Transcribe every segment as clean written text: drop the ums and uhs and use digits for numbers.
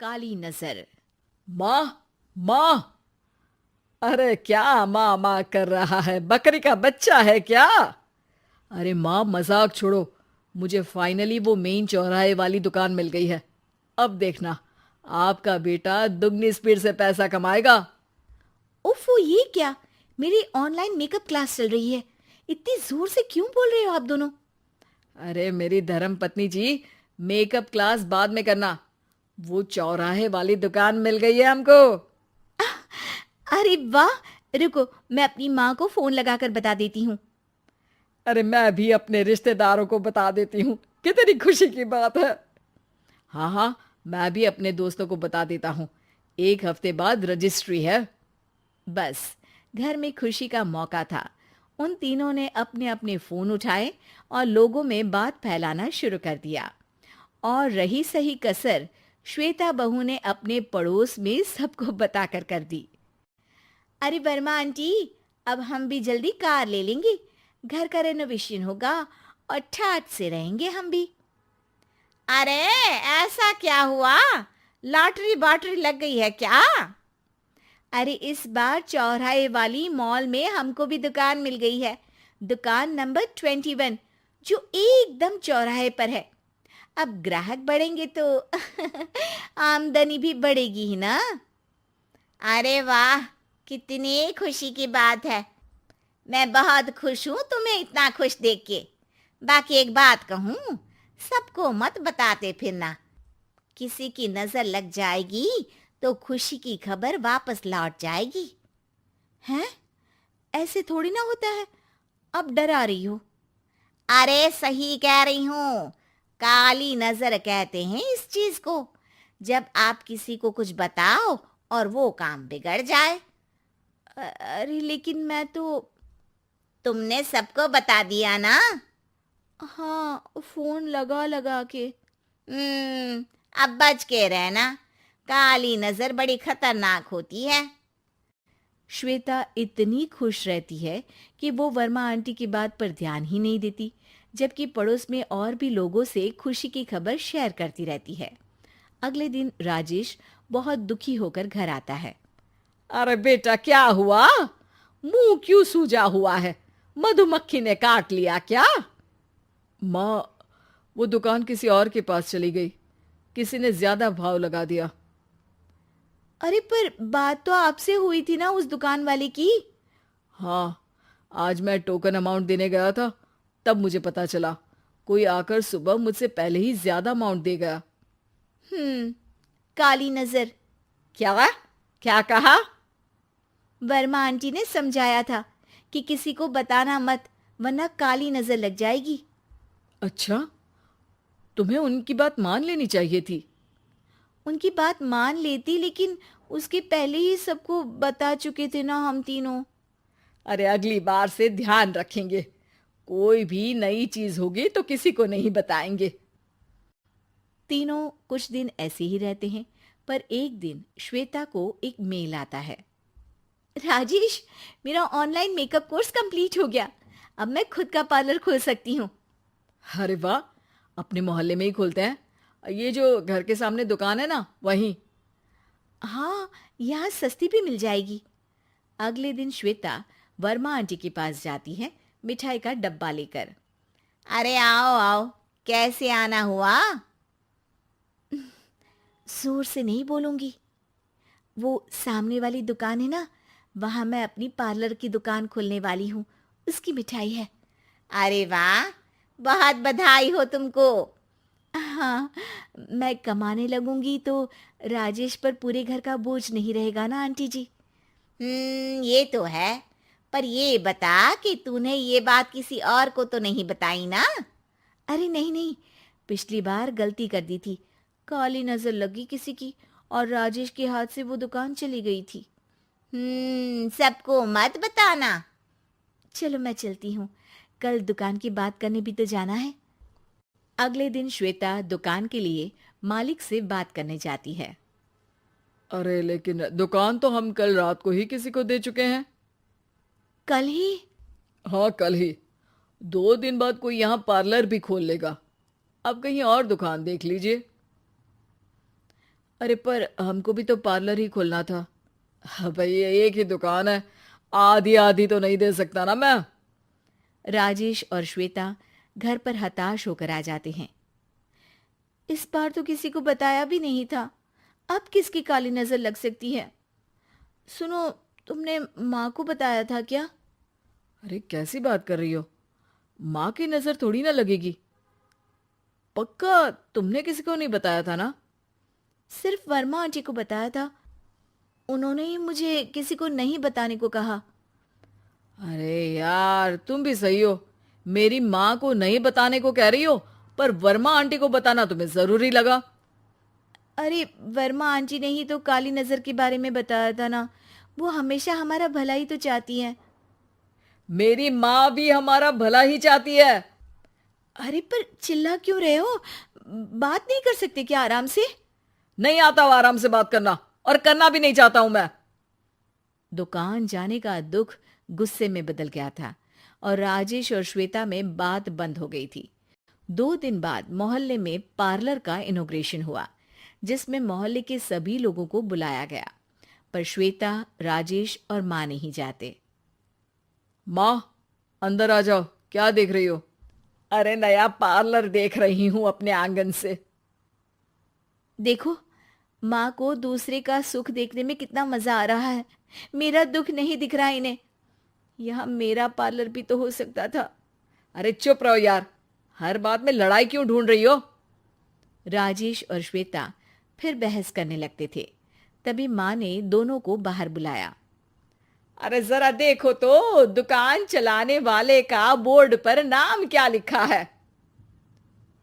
काली नजर। माँ, माँ। अरे क्या माँ माँ कर रहा है? बकरी का बच्चा है क्या? अरे माँ, मजाक छोड़ो। मुझे फाइनली वो मेन चौराहे वाली दुकान मिल गई है। अब देखना, आपका बेटा दुगनी स्पीड से पैसा कमाएगा। ओफो, ये क्या? मेरी ऑनलाइन मेकअप क्लास चल रही है। इतनी जोर से क्यों बोल रहे हो आप दोनों? अरे मेरी धर्म पत्नी जी, मेकअप क्लास बाद में करना। वो चौराहे वाली दुकान मिल गई है हमको। अरे वाह! रुको, मैं अपनी माँ को फोन लगाकर बता देती हूँ। अरे मैं भी अपने रिश्तेदारों को बता देती हूँ। कितनी खुशी की बात है। हाँ हाँ, मैं भी अपने दोस्तों को बता देता हूँ। 1 हफ्ते बाद रजिस्ट्री है। बस, घर में खुशी का मौका था। उन तीनों ने अपने अपने फोन उठाए और लोगों में बात फैलाना शुरू कर दिया। और रही सही कसर, श्वेता बहू ने अपने पड़ोस में सबको बताकर कर दी। अरे वर्मा आंटी, अब हम भी जल्दी कार ले लेंगे। घर का रेनोवेशन होगा और ठाट से रहेंगे हम भी। अरे, ऐसा क्या हुआ? लॉटरी बाटरी लग गई है क्या? अरे, इस बार चौराहे वाली मॉल में हमको भी दुकान मिल गई है। दुकान नंबर 21, जो एकदम चौराहे पर है। अब ग्राहक बढ़ेंगे तो आमदनी भी बढ़ेगी ही ना। अरे वाह, कितनी खुशी की बात है। मैं बहुत खुश हूँ तुम्हें इतना खुश देख के। बाकी एक बात कहूँ, सबको मत बताते फिरना। किसी की नजर लग जाएगी तो खुशी की खबर वापस लौट जाएगी। हैं? ऐसे थोड़ी ना होता है। अब डरा रही हो। अरे सही कह रही हूँ। काली नजर कहते हैं इस चीज को, जब आप किसी को कुछ बताओ और वो काम बिगड़ जाए। अरे लेकिन मैं तो। तुमने सबको बता दिया ना? हाँ, फोन लगा लगा के। अब बच के रहना। काली नजर बड़ी खतरनाक होती है। श्वेता इतनी खुश रहती है कि वो वर्मा आंटी की बात पर ध्यान ही नहीं देती, जबकि पड़ोस में और भी लोगों से खुशी की खबर शेयर करती रहती है। अगले दिन राजेश बहुत दुखी होकर घर आता है। अरे बेटा, क्या हुआ? मुंह क्यों सूजा हुआ है? मधुमक्खी ने काट लिया क्या? माँ, वो दुकान किसी और के पास चली गई। किसी ने ज्यादा भाव लगा दिया। अरे पर बात तो आपसे हुई थी ना उस दुकान वाले की। हाँ, आज मैं टोकन अमाउंट देने गया था, तब मुझे पता चला। कोई आकर सुबह मुझसे पहले ही ज्यादा अमाउंट दे गया। काली नजर। क्या? क्या कहा? वर्मा आंटी ने समझाया था कि किसी को बताना मत, वरना काली नजर लग जाएगी। अच्छा, तुम्हें उनकी बात मान लेनी चाहिए थी। उनकी बात मान लेती, लेकिन उसके पहले ही सबको बता चुके थे ना हम तीनों। अरे अगली बार से ध्यान रखेंगे। कोई भी नई चीज होगी तो किसी को नहीं बताएंगे। तीनों कुछ दिन ऐसे ही रहते हैं, पर एक दिन श्वेता को एक मेल आता है। राजेश, मेरा ऑनलाइन मेकअप कोर्स कंप्लीट हो गया। अब मैं खुद का पार्लर खोल सकती हूँ। अरे वाह, अपने मोहल्ले में ही खोलते हैं। ये जो घर के सामने दुकान है ना, वहीं। हाँ, यहाँ सस्ती भी मिल जाएगी। अगले दिन श्वेता वर्मा आंटी के पास जाती है, मिठाई का डब्बा लेकर। अरे आओ आओ, कैसे आना हुआ? जोर से नहीं बोलूंगी। वो सामने वाली दुकान है ना, वहां मैं अपनी पार्लर की दुकान खोलने वाली हूँ। उसकी मिठाई है। अरे वाह, बहुत बधाई हो तुमको। हाँ, मैं कमाने लगूंगी तो राजेश पर पूरे घर का बोझ नहीं रहेगा ना आंटी जी। ये तो है। पर ये बता कि तूने ये बात किसी और को तो नहीं बताई ना? अरे नहीं नहीं, पिछली बार गलती कर दी थी। काली नजर लगी किसी की और राजेश के हाथ से वो दुकान चली गई थी। सबको मत बताना। चलो मैं चलती हूँ, कल दुकान की बात करने भी तो जाना है। अगले दिन श्वेता दुकान के लिए मालिक से बात करने जाती है। अरे लेकिन दुकान तो हम कल रात को ही किसी को दे चुके हैं। कल ही? हाँ, कल ही। 2 दिन बाद कोई यहाँ पार्लर भी खोल लेगा। अब कहीं और दुकान देख लीजिए। अरे पर हमको भी तो पार्लर ही खोलना था। हाँ भाई, ये एक ही दुकान है, आधी आधी तो नहीं दे सकता ना मैं। राजेश और श्वेता घर पर हताश होकर आ जाते हैं। इस बार तो किसी को बताया भी नहीं था, अब किसकी काली नजर लग सकती है। सुनो, तुमने माँ को बताया था क्या? अरे कैसी बात कर रही हो, माँ की नजर थोड़ी ना लगेगी। पक्का तुमने किसी को नहीं बताया था ना? सिर्फ वर्मा आंटी को बताया था, उन्होंने ही मुझे किसी को नहीं बताने को कहा। अरे यार, तुम भी सही हो, मेरी माँ को नहीं बताने को कह रही हो, पर वर्मा आंटी को बताना तुम्हें जरूरी लगा। अरे वर्मा आंटी ने ही तो काली नजर के बारे में बताया था ना, वो हमेशा हमारा भला ही तो चाहती है। मेरी माँ भी हमारा भला ही चाहती है। अरे पर चिल्ला क्यों रहे हो? बात नहीं कर सकते क्या आराम से? नहीं आता वो आराम से बात करना, और करना भी नहीं चाहता हूं मैं। दुकान जाने का दुख गुस्से में बदल गया था और राजेश और श्वेता में बात बंद हो गई थी। 2 दिन बाद मोहल्ले में पार्लर का इनॉग्रेशन हुआ, जिसमें मोहल्ले के सभी लोगों को बुलाया गया, पर श्वेता, राजेश और माँ नहीं जाते। माँ, अंदर आ जाओ, क्या देख रही हो? अरे नया पार्लर देख रही हूं अपने आंगन से। देखो, माँ को दूसरे का सुख देखने में कितना मजा आ रहा है, मेरा दुख नहीं दिख रहा इन्हें। यहाँ मेरा पार्लर भी तो हो सकता था। अरे चुप रहो यार, हर बात में लड़ाई क्यों ढूंढ रही हो? राजेश और श्वेता फिर बहस करने लगते थे। तभी माँ ने दोनों को बाहर बुलाया। अरे जरा देखो तो, दुकान चलाने वाले का बोर्ड पर नाम क्या लिखा है?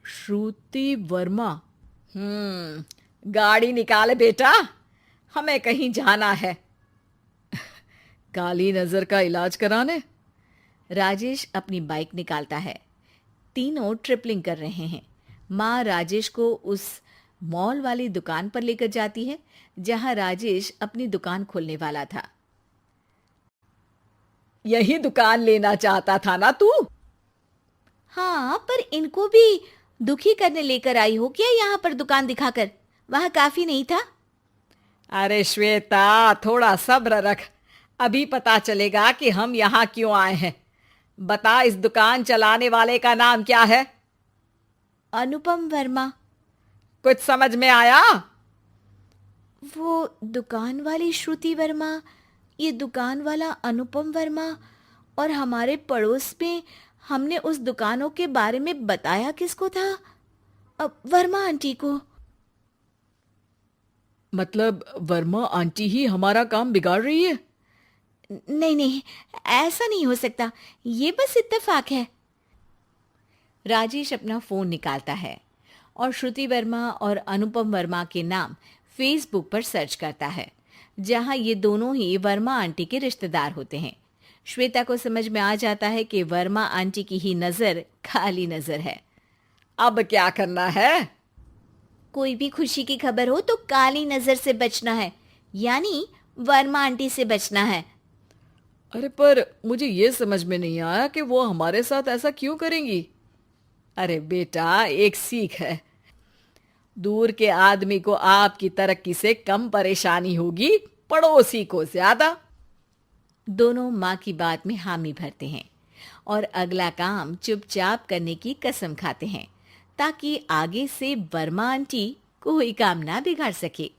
श्रुति वर्मा। गाड़ी निकाले बेटा, हमें कहीं जाना है। काली नजर का इलाज कराने? राजेश अपनी बाइक निकालता है। तीनों ट्रिपलिंग कर रहे हैं। माँ राजेश को उस मॉल वाली दुकान पर लेकर जाती है जहां राजेश अपनी दुकान खोलने वाला था। यही दुकान लेना चाहता था ना तू? हाँ, पर इनको भी दुखी करने लेकर आई हो क्या यहाँ पर दुकान दिखाकर? वहां काफी नहीं था? अरे श्वेता, थोड़ा सब्र रख, अभी पता चलेगा कि हम यहाँ क्यों आए हैं। बता, इस दुकान चलाने वाले का नाम क्या है? अनुपम वर्मा। कुछ समझ में आया? वो दुकान वाली श्रुति वर्मा, ये दुकान वाला अनुपम वर्मा, और हमारे पड़ोस में हमने उस दुकानों के बारे में बताया किसको था? अब वर्मा आंटी को। मतलब वर्मा आंटी ही हमारा काम बिगाड़ रही है? नहीं नहीं, ऐसा नहीं हो सकता, ये बस इत्तेफाक है। राजेश अपना फोन निकालता है और श्रुति वर्मा और अनुपम वर्मा के नाम फेसबुक पर सर्च करता है, जहां ये दोनों ही वर्मा आंटी के रिश्तेदार होते हैं। श्वेता को समझ में आ जाता है कि वर्मा आंटी की ही नजर खाली नजर है। अब क्या करना है? कोई भी खुशी की खबर हो तो काली नजर से बचना है, यानी वर्मा आंटी से बचना है। अरे पर मुझे ये समझ में नहीं आया कि वो हमारे साथ ऐसा क्यों करेंगी। अरे बेटा, एक सीख है, दूर के आदमी को आपकी तरक्की से कम परेशानी होगी, पड़ोसी को ज्यादा। दोनों माँ की बात में हामी भरते हैं और अगला काम चुपचाप करने की कसम खाते हैं, ताकि आगे से वर्मा आंटी कोई काम ना बिगाड़ सके।